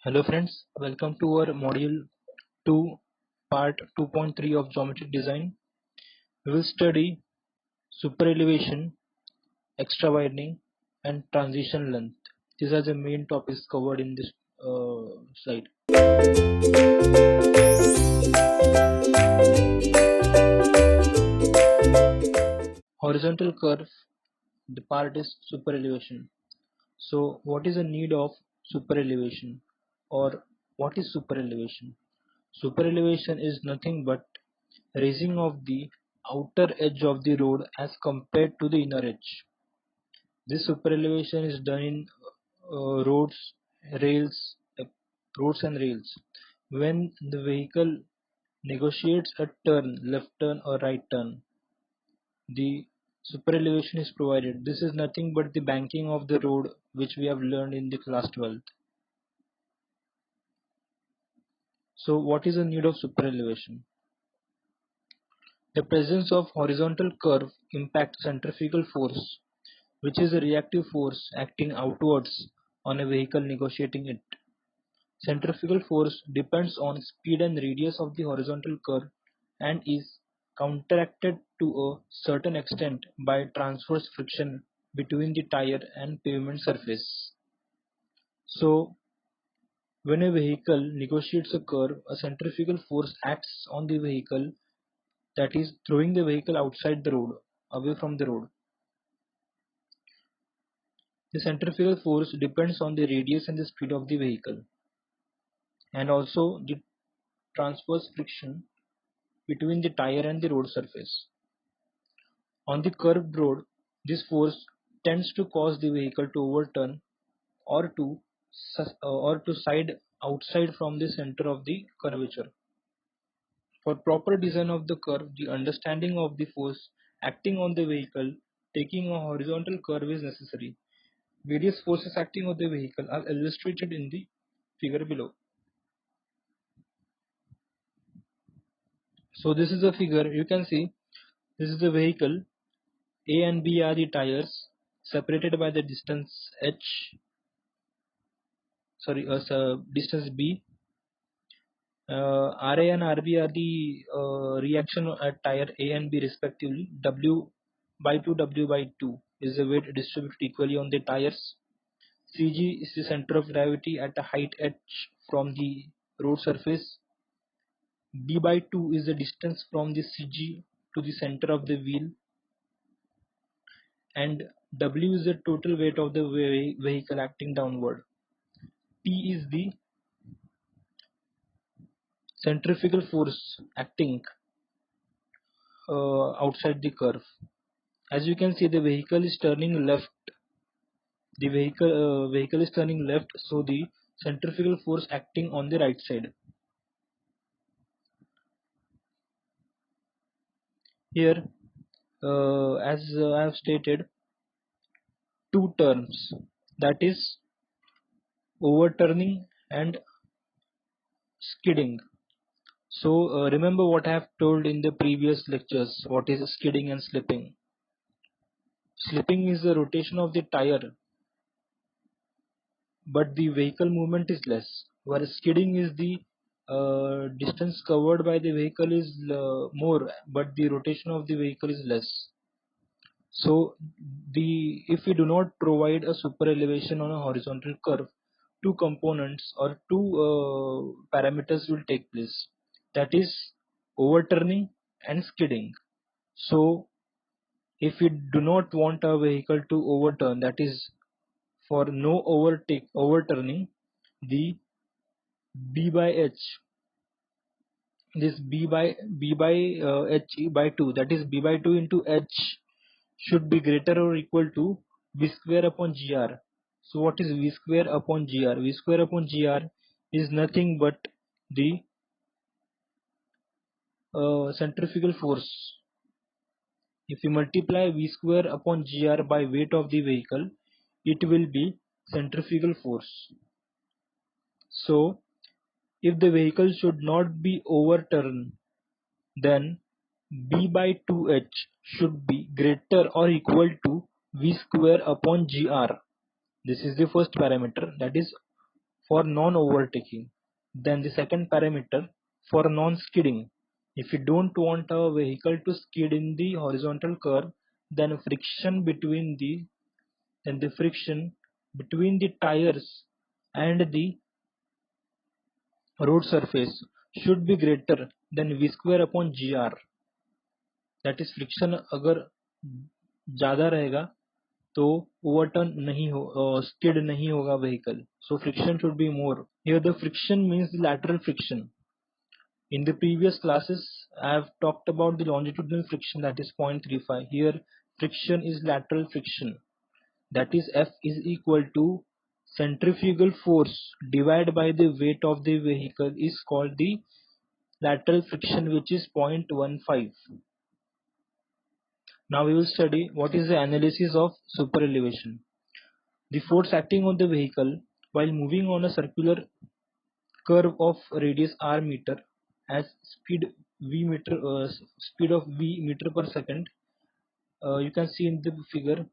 Hello friends, welcome to our module 2 part 2.3 of geometric design. We will study super elevation, extra widening and transition length. These are the main topics covered in this slide. Horizontal curve, the part is super elevation. So what is the need of super elevation or what is super elevation? Super elevation is nothing but raising of the outer edge of the road as compared to the inner edge. This super elevation is done in roads, rails, roads and rails. When the vehicle negotiates a turn, left turn or right turn, the super elevation is provided. This is nothing but the banking of the road which we have learned in the class 12th. So what is the need of super elevation? The presence of horizontal curve impacts centrifugal force, which is a reactive force acting outwards on a vehicle negotiating it. Centrifugal force depends on speed and radius of the horizontal curve and is counteracted to a certain extent by transverse friction between the tire and pavement surface. So, when a vehicle negotiates a curve, a centrifugal force acts on the vehicle, that is throwing the vehicle outside the road, away from the road. The centrifugal force depends on the radius and the speed of the vehicle, and also the transverse friction between the tire and the road surface. On the curved road, this force tends to cause the vehicle to overturn or to side outside from the center of the curvature. For proper design of the curve, the understanding of the force acting on the vehicle taking a horizontal curve is necessary. Various forces acting on the vehicle are illustrated in the figure below. So this is a figure, you can see this is the vehicle. A and B are the tires separated by the distance distance B. RA and RB are the reaction at tire A and B respectively. W by 2, W by 2 is the weight distributed equally on the tires. CG is the center of gravity at a height h from the road surface. B by 2 is the distance from the CG to the center of the wheel, and W is the total weight of the vehicle acting downward. P is the centrifugal force acting outside the curve. As you can see, the vehicle is turning left. The vehicle is turning left, so the centrifugal force acting on the right side. Here, as I have stated, two terms, that is overturning and skidding. So remember what I have told in the previous lectures, what is skidding and slipping. Slipping is the rotation of the tire, but the vehicle movement is less, whereas skidding is the distance covered by the vehicle is more, but the rotation of the vehicle is less. So if we do not provide a super elevation on a horizontal curve, two components or two parameters will take place, that is overturning and skidding. So if we do not want a vehicle to overturn, that is for no overturning, the B by H, this B by H by 2, that is B by 2 into H should be greater or equal to V square upon GR. So what is V square upon GR? V square upon GR is nothing but the centrifugal force. If you multiply V square upon GR by weight of the vehicle, it will be centrifugal force. So if the vehicle should not be overturned, then B by 2H should be greater or equal to V square upon GR. This is the first parameter, that is for non-overtaking. Then the second parameter for non-skidding. If you don't want a vehicle to skid in the horizontal curve, then the friction between the tires and the road surface should be greater than v square upon gr. That is friction अगर ज़्यादा रहेगा तो overturn नहीं हो skid नहीं होगा vehicle. So friction should be more. Here the friction means the lateral friction. In the previous classes I have talked about the longitudinal friction, that is 0.35. Here friction is lateral friction, that is F is equal to centrifugal force divided by the weight of the vehicle is called the lateral friction, which is 0.15. Now we will study what is the analysis of super elevation. The force acting on the vehicle while moving on a circular curve of radius r meter has speed of v meter per second. You can see in the figure.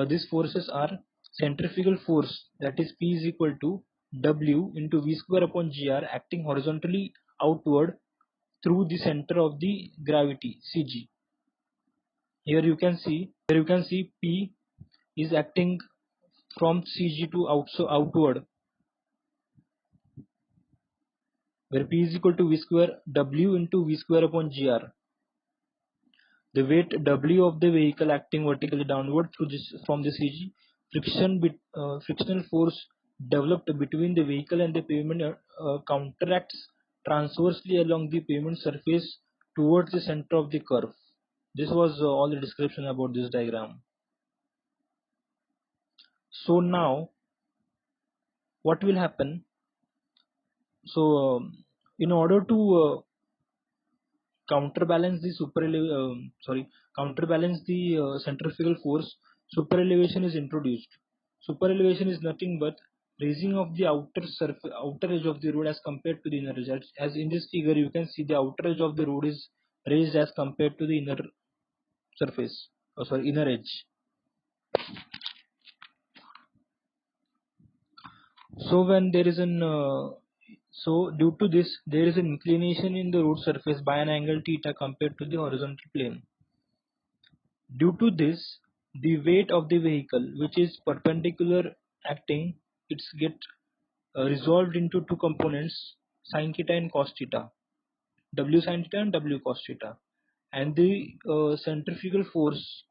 These forces are centrifugal force, that is P is equal to W into V square upon GR, acting horizontally outward through the center of the gravity CG. Here you can see P is acting from CG to outward, where P is equal to V square W into V square upon GR. The weight W of the vehicle acting vertically downward from the CG. Frictional force developed between the vehicle and the pavement counteracts transversely along the pavement surface towards the center of the curve. This was all the description about this diagram. So now what will happen? So in order to counterbalance the centrifugal force, super elevation is introduced. Super elevation is nothing but raising of the outer edge of the road as compared to the inner edge. As in this figure you can see the outer edge of the road is raised as compared to the inner edge. So when there is due to this there is an inclination in the road surface by an angle theta compared to the horizontal plane. Due to this, the weight of the vehicle, which is perpendicular acting, it's get resolved into two components, sin theta and cos theta, W sin theta and W cos theta. And the centrifugal force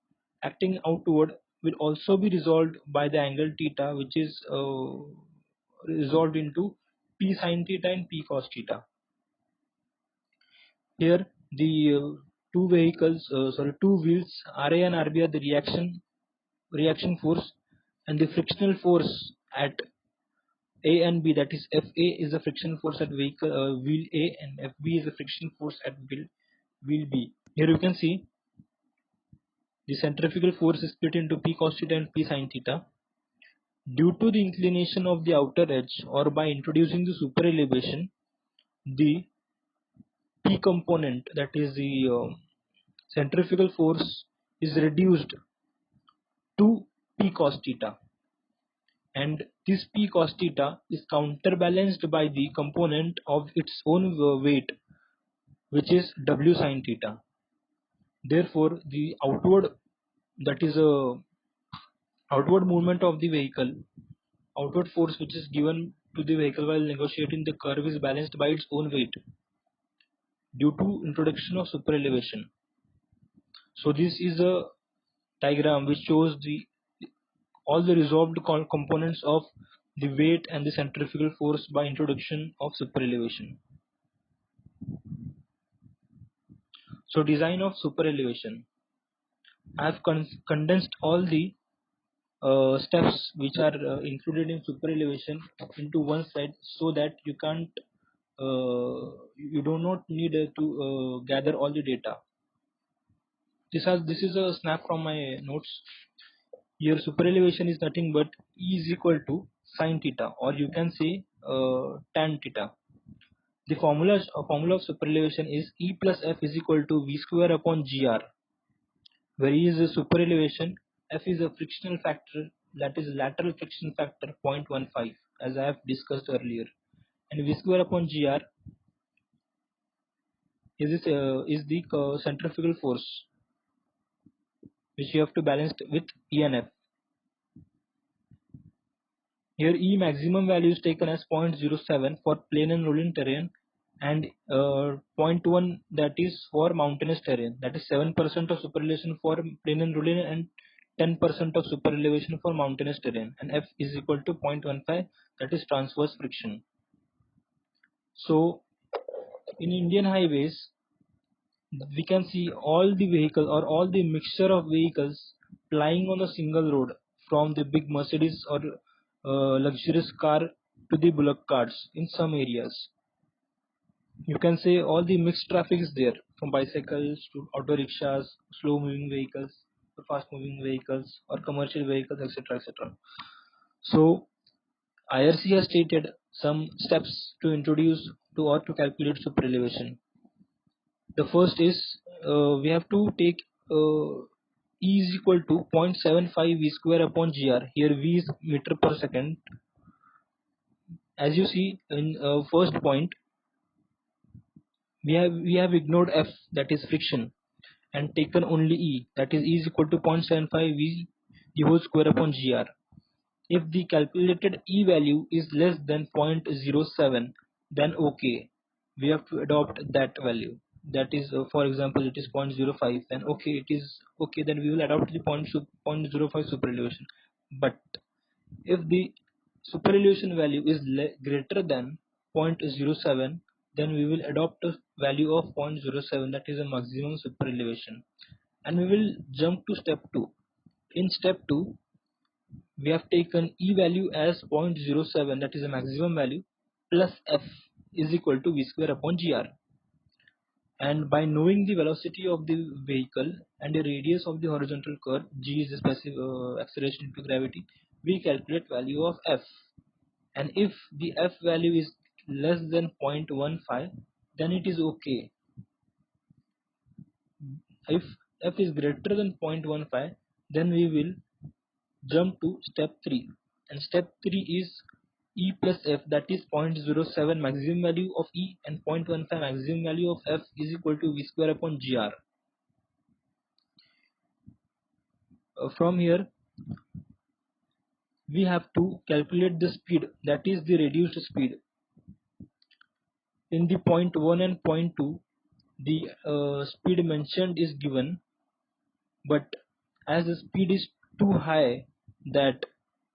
acting outward will also be resolved by the angle theta, which is resolved into P sin theta and P cos theta. Here the two wheels RA and RB are the reaction force, and the frictional force at A and B, that is FA is the friction force at wheel A and FB is the friction force at wheel B. Here you can see the centrifugal force is split into P cos theta and P sin theta. Due to the inclination of the outer edge or by introducing the super elevation, the P component, that is the centrifugal force, is reduced to P cos theta, and this P cos theta is counterbalanced by the component of its own weight, which is W sin theta. Therefore the outward movement of the vehicle, outward force which is given to the vehicle while negotiating the curve, is balanced by its own weight due to introduction of super elevation. So this is a diagram which shows all the resolved components of the weight and the centrifugal force by introduction of super elevation. So design of super elevation. I have condensed all the steps which are included in super elevation into one slide, so that you do not need to gather all the data. This is a snap from my notes. Here super elevation is nothing but E is equal to sin theta, or you can say tan theta. The formula of super elevation is E plus F is equal to V square upon GR, where E is a super elevation, F is a frictional factor, that is lateral friction factor 0.15, as I have discussed earlier. And V square upon GR is the centrifugal force which you have to balance with E and F. Here E maximum value is taken as 0.07 for plain and rolling terrain, and 0.1 that is for mountainous terrain. That is 7% of super elevation for plain and rolling and 10% of super elevation for mountainous terrain. And F is equal to 0.15, that is transverse friction. So in Indian highways, we can see all the vehicles or all the mixture of vehicles plying on a single road, from the big Mercedes or luxurious car to the bullock carts. In some areas, you can say all the mixed traffic is there, from bicycles to auto rickshaws, slow moving vehicles, fast moving vehicles, or commercial vehicles, etc., etc. So IRC has stated some steps to introduce to or to calculate super elevation. The first is we have to take E is equal to 0.75 V square upon GR. Here V is meter per second. As you see in first point, we have ignored F, that is friction, and taken only E, that is E is equal to 0.75 V the whole square upon GR. If the calculated E value is less than 0.07, then okay, we have to adopt that value. That is, for example, it is 0.05, then okay, it is okay, then we will adopt the 0.05 super elevation. But if the super elevation value is greater than 0.07, then we will adopt a value of 0.07, that is a maximum super elevation. And we will jump to step 2. In step 2, we have taken E value as 0.07, that is a maximum value, plus F is equal to V square upon GR. And by knowing the velocity of the vehicle and the radius of the horizontal curve, G is the specific acceleration due to gravity, we calculate value of F. And if the F value is less than 0.15, then it is okay. If F is greater than 0.15, then we will jump to step 3, and step 3 is E plus F, that is 0.07 maximum value of E and 0.15 maximum value of F is equal to V square upon GR. From here we have to calculate the speed, that is the reduced speed. In the point 1 and point 2, the speed mentioned is given, but as the speed is too high that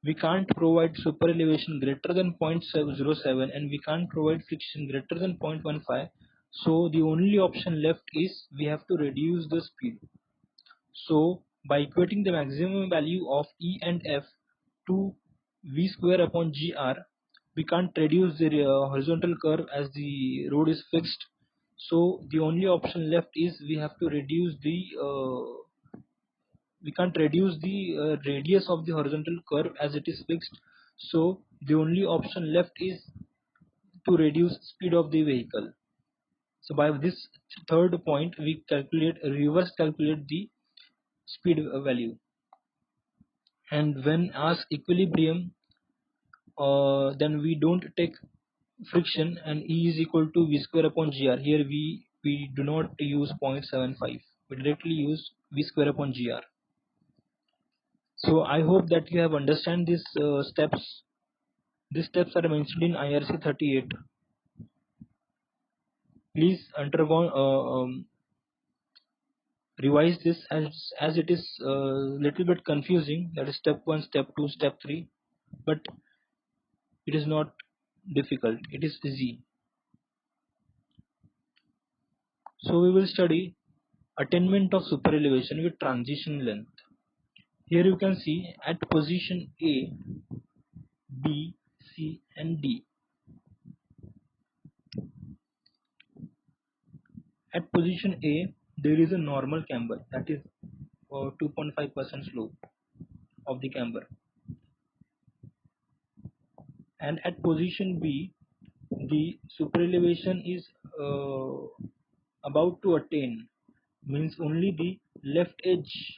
we can't provide super elevation greater than 0.07 and we can't provide friction greater than 0.15, so the only option left is we have to reduce the speed. So by equating the maximum value of E and F to V square upon GR, we can't reduce the horizontal curve as the road is fixed. So the only option left is we have to reduce the we can't reduce the radius of the horizontal curve as it is fixed. So the only option left is to reduce speed of the vehicle. So by this third point, we reverse calculate the speed value. And when asked equilibrium, then we don't take friction, and E is equal to V square upon GR. Here we do not use 0.75, we directly use V square upon GR. So I hope that you have understand these steps. These steps are mentioned in IRC 38. Please revise this as it is little bit confusing. That is step 1, step 2, step 3, but it is not difficult. It is easy. So we will study attainment of super elevation with transition length. Here you can see at position A, B, C and D. At position A, there is a normal camber, that is 2.5% slope of the camber. And at position B, the super elevation is about to attain, means only the left edge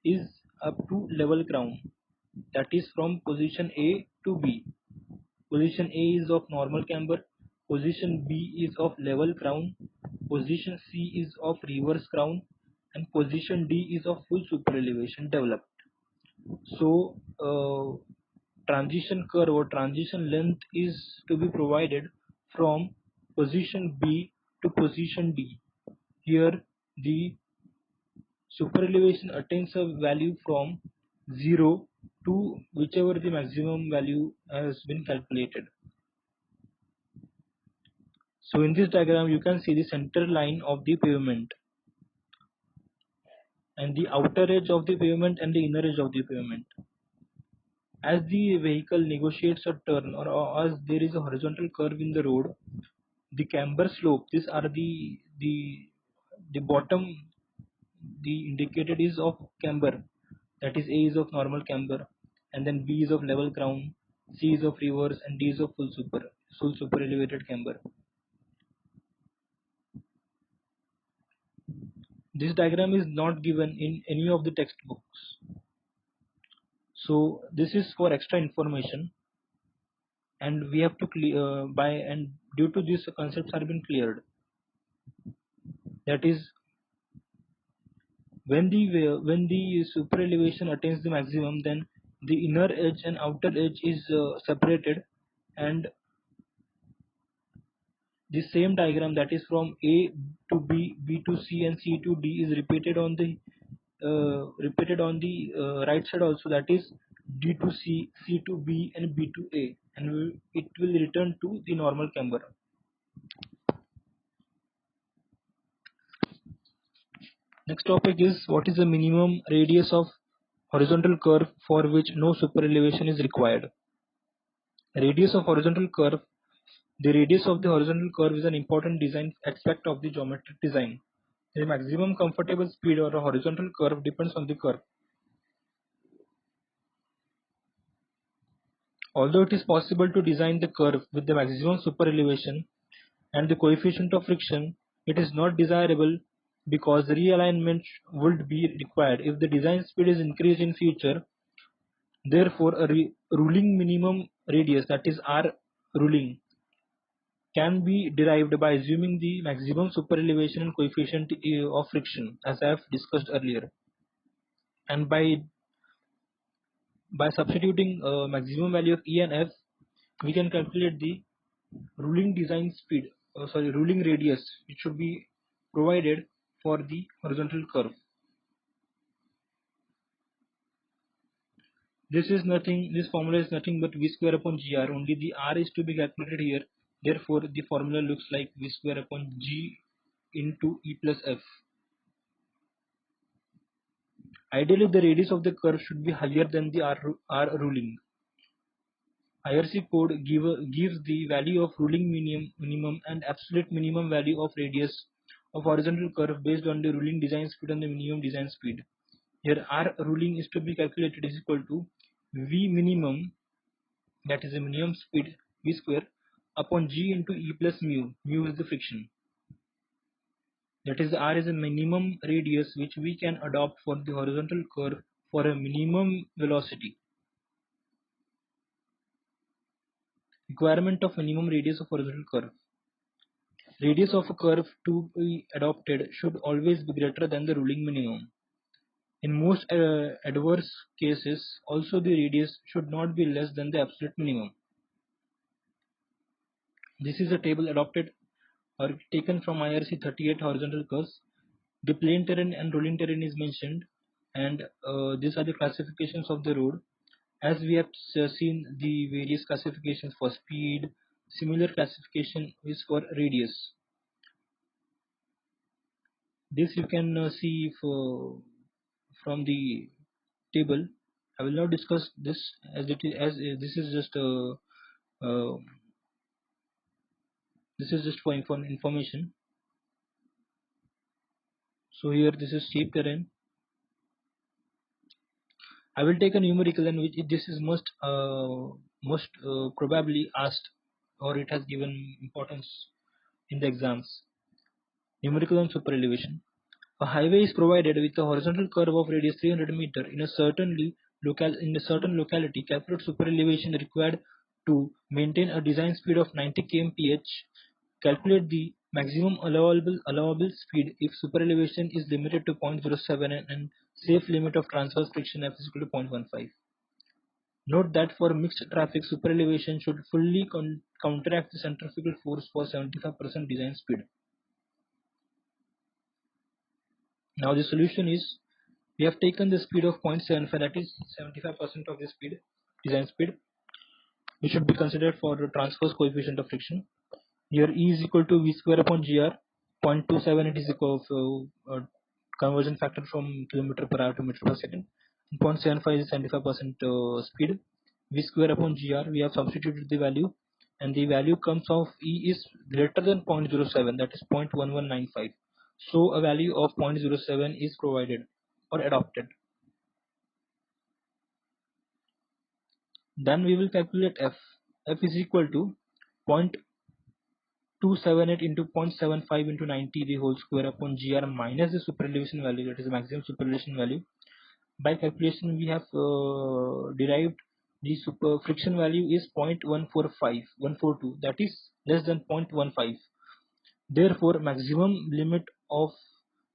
is up to level ground, that is from position A to B. Position A is of normal camber, position B is of level crown, position C is of reverse crown, and position D is of full super elevation developed. So transition curve or transition length is to be provided from position B to position D. Here the super elevation attains a value from 0 to whichever the maximum value has been calculated. So in this diagram you can see the center line of the pavement and the outer edge of the pavement and the inner edge of the pavement. As the vehicle negotiates a turn or as there is a horizontal curve in the road, the camber slope, these are the bottom, the indicated is of camber, that is A is of normal camber, and then B is of level crown, C is of reverse, and D is of full super elevated camber. This diagram is not given in any of the textbooks, so this is for extra information, and we have to and due to this concepts have been cleared. That is, when the super elevation attains the maximum, then the inner edge and outer edge is separated, and the same diagram, that is from A to B, B to C, and C to D, is repeated on the right side also, that is D to C, C to B, and B to A, and it will return to the normal camber. Next topic is, what is the minimum radius of horizontal curve for which no super elevation is required. Radius of horizontal curve. The radius of the horizontal curve is an important design aspect of the geometric design. The maximum comfortable speed of a horizontal curve depends on the curve. Although it is possible to design the curve with the maximum super elevation and the coefficient of friction, it is not desirable because realignment would be required if the design speed is increased in future. Therefore, a ruling minimum radius, that is R ruling, can be derived by assuming the maximum super elevation and coefficient of friction, as I have discussed earlier, and by substituting maximum value of E and F, we can calculate the ruling design speed, ruling radius, which should be provided for the horizontal curve. This formula is nothing but V square upon GR. Only the R is to be calculated here. Therefore, the formula looks like V square upon G into E plus F. Ideally, the radius of the curve should be higher than the R ruling. IRC code gives the value of ruling minimum and absolute minimum value of radius of horizontal curve based on the ruling design speed and the minimum design speed. Here R ruling is to be calculated is equal to V minimum, that is the minimum speed, V square, upon G into E plus mu. Mu is the friction. That is, R is a minimum radius which we can adopt for the horizontal curve for a minimum velocity. Requirement of minimum radius of horizontal curve. Radius of a curve to be adopted should always be greater than the ruling minimum. In most adverse cases, also the radius should not be less than the absolute minimum. This is a table adopted or taken from IRC 38 horizontal curves. The plain terrain and rolling terrain is mentioned, and these are the classifications of the road. As we have seen the various classifications for speed, similar classification is for radius. This you can see from the table. I will not discuss this as this is just uh, for information. So here this is steep terrain. I will take a numerical, and which this is most probably asked, or it has given importance in the exams. Numerical and super elevation. A highway is provided with a horizontal curve of radius 300 meter in a certainly in a certain locality, calculate super elevation required to maintain a design speed of 90 kmph. Calculate the maximum allowable speed if super elevation is limited to 0.07 and safe limit of transverse friction F is equal to 0.15. Note that for mixed traffic, super elevation should fully counteract the centrifugal force for 75% design speed. Now the solution is, we have taken the speed of 0.75, that is 75% of the speed, design speed, which should be considered for the transverse coefficient of friction. Here E is equal to V square upon GR. 0.27 it is equal to conversion factor from kilometer per hour to meter per second. 0.75 is 75% speed. V square upon GR, we have substituted the value, and the value comes of E is greater than 0.07, that is 0.1195. So a value of 0.07 is provided or adopted. Then we will calculate F. F is equal to 0.278 into 0.75 into 90 the whole square upon GR minus the super elevation value, that is the maximum super elevation value. By calculation, we have derived the super friction value is 0.142, that is less than 0.15. Therefore, maximum limit of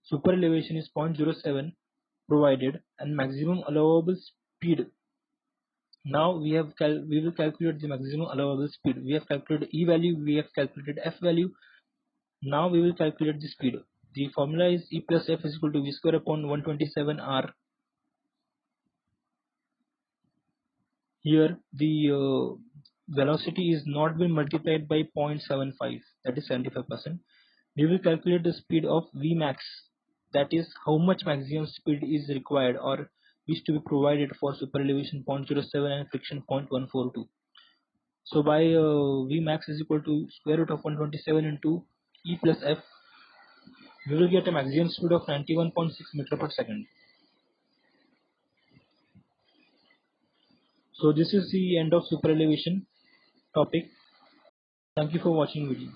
super elevation is 0.07 provided, and maximum allowable speed. Now we will calculate the maximum allowable speed. We have calculated E value, we have calculated F value. Now we will calculate the speed. The formula is E plus F is equal to V square upon 127 R. Here the velocity is not been multiplied by 0.75, that is 75%. We will calculate the speed of Vmax, that is how much maximum speed is required or is to be provided for super elevation 0.07 and friction 0.142. So by Vmax is equal to square root of 127 into E plus F, we will get a maximum speed of 91.6 meter per second. So this is the end of super elevation topic. Thank you for watching video.